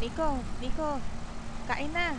Nico, kain na.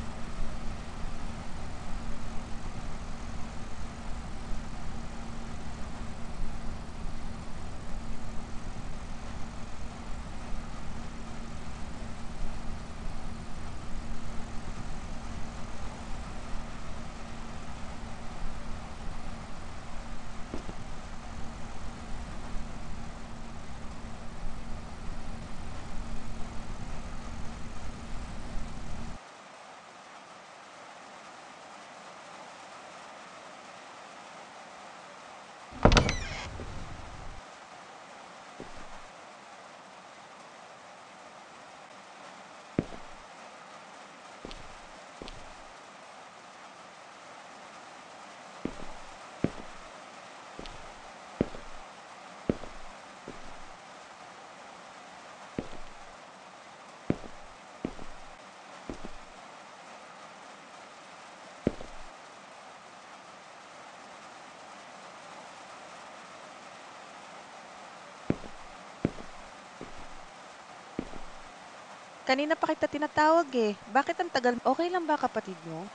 Kanina pa kita tinatawag eh. Bakit ang tagal? Okay lang ba kapatid mo?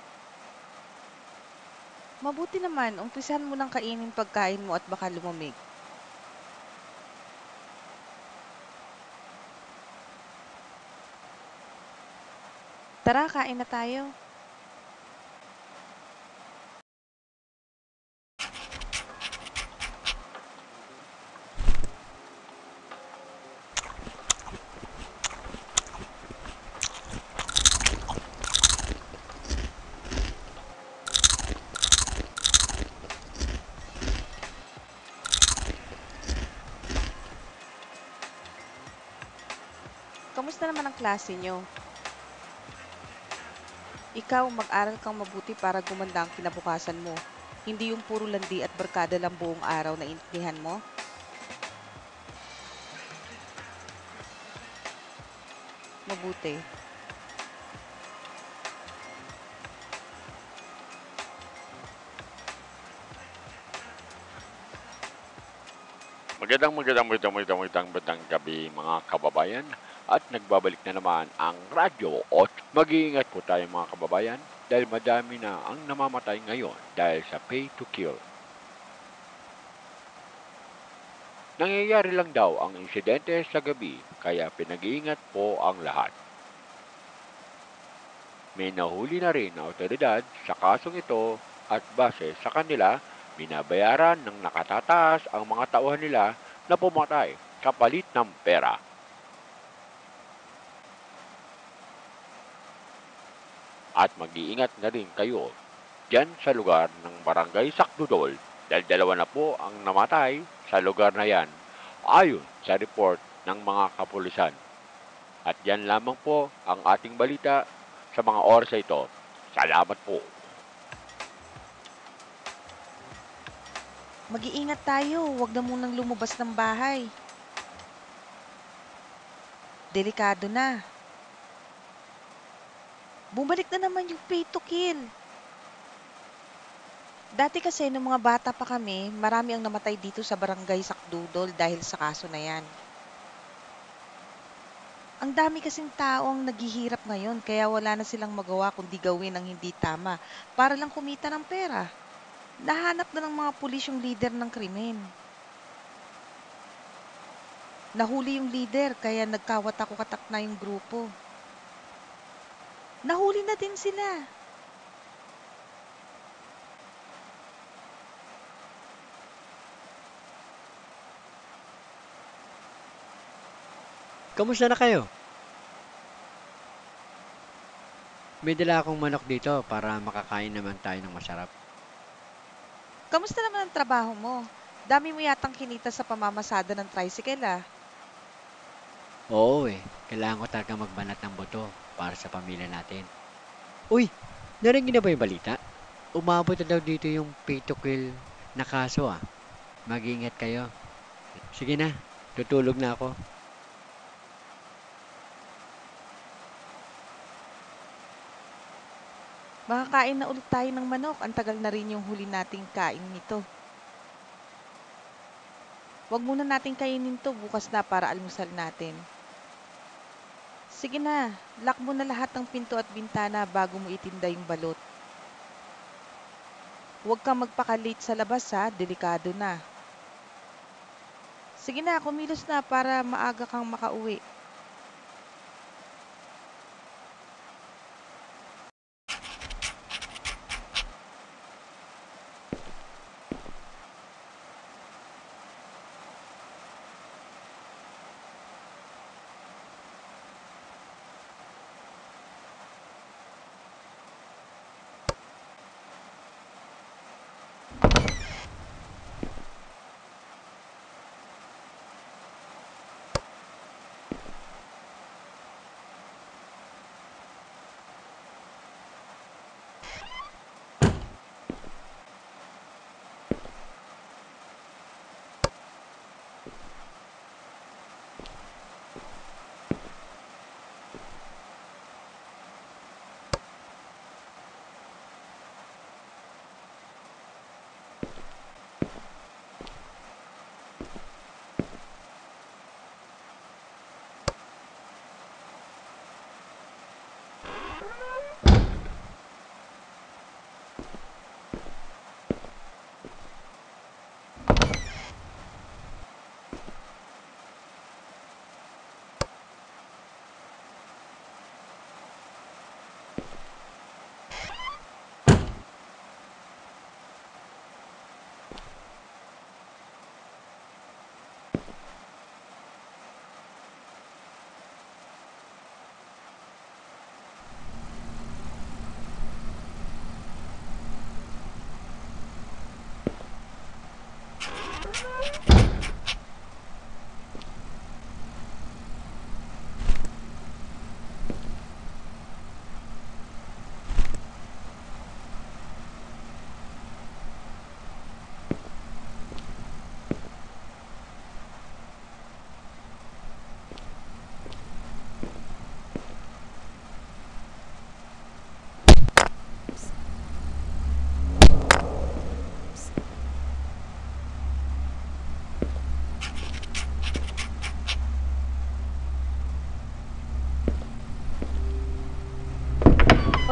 Mabuti naman, umpisahan mo ng kainin pagkain mo at baka lumamig. Tara, kain na tayo. Kamusta naman ang klase nyo? Ikaw, mag-aral kang mabuti para gumanda ang kinabukasan mo. Hindi yung puro landi at barkada lang buong araw na intindihan mo. Mabuti. Magandang gabi mga kababayan at nagbabalik na naman ang radyo at mag-iingat po tayo mga kababayan dahil madami na ang namamatay ngayon dahil sa pay to kill. Nangyayari lang daw ang insidente sa gabi kaya pinag-iingat po ang lahat. May nahuli na rin na otoridad sa kasong ito at base sa kanila, binabayaran ng nakatataas ang mga tauhan nila na pumatay kapalit ng pera. At mag-iingat na rin kayo dyan sa lugar ng Barangay Sakdudol dahil dalawa na po ang namatay sa lugar na yan ayon sa report ng mga kapulisan. At yan lamang po ang ating balita sa mga oras na ito. Salamat po. Mag-iingat tayo, huwag na munang lumabas ng bahay. Delikado na. Bumalik na naman yung pay to kill. Dati kasi nung mga bata pa kami, marami ang namatay dito sa barangay Sakdudol dahil sa kaso na yan. Ang dami kasing tao ang naghihirap ngayon kaya wala na silang magawa kundi gawin ang hindi tama para lang kumita ng pera. Nahanap na ng mga pulis yung leader ng krimen. Nahuli yung leader kaya nagkawatak-watak na yung grupo. Nahuli na din sila. Kamusta na kayo? May dala akong manok dito para makakain naman tayo ng masarap. Kamusta naman ang trabaho mo? Dami mo yatang kinita sa pamamasada ng tricycle ah. Oo kailangan ko talaga magbanat ng buto para sa pamilya natin. Uy, narinig niyo na ba yung balita? Umabot na daw dito yung pay to kill na kaso ah. Mag-ingat kayo. Sige na, tutulog na ako. Makakain na ulit tayo ng manok. Ang tagal na rin yung huli nating kain nito. Huwag muna nating kainin to bukas na para almusal natin. Sige na, lock mo na lahat ng pinto at bintana bago mo itinda yung balot. Huwag kang magpaka-late sa labas ha, delikado na. Sige na, kumilos na para maaga kang makauwi.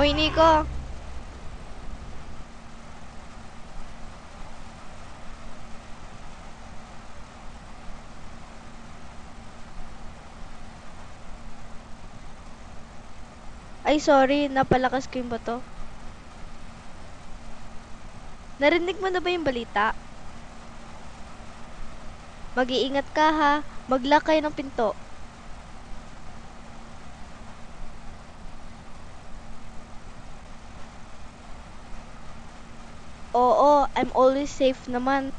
Hoy, Nico! Ay, sorry, napalakas ko yung bato. Narinig mo na ba yung balita? Mag-iingat ka ha. Mag-lock kayo ng pinto. Oo, I'm always safe naman.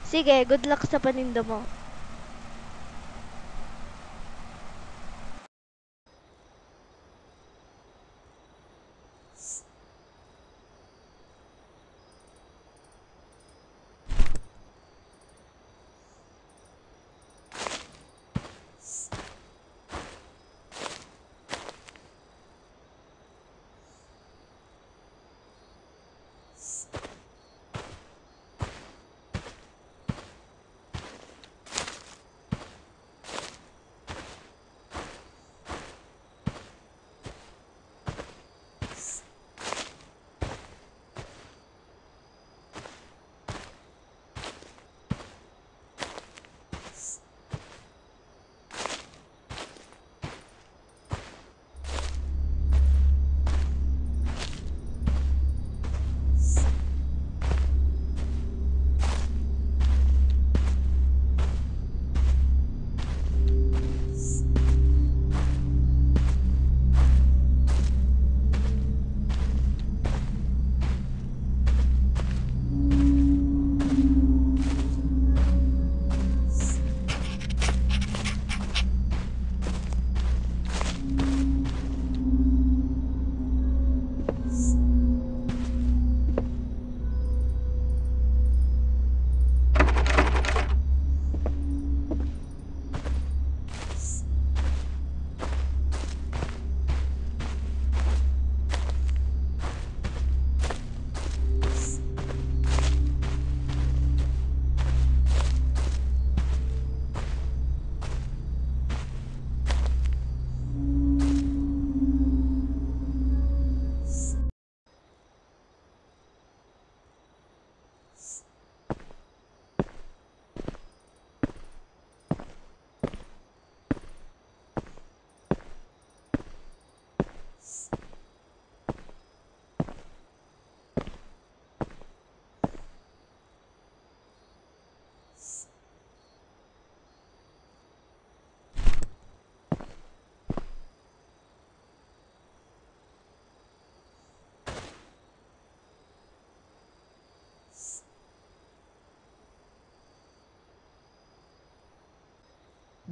Sige, good luck sa paninda mo.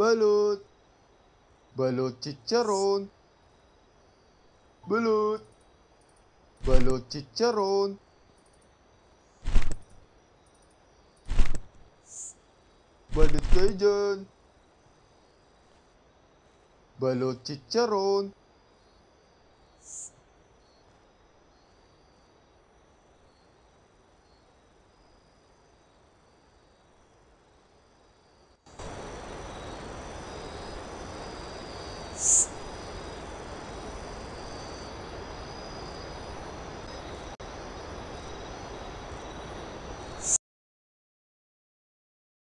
Balot. Balot chicharon. Balot. Balot chicharon. Balot kayo dyan. Balot chicharon.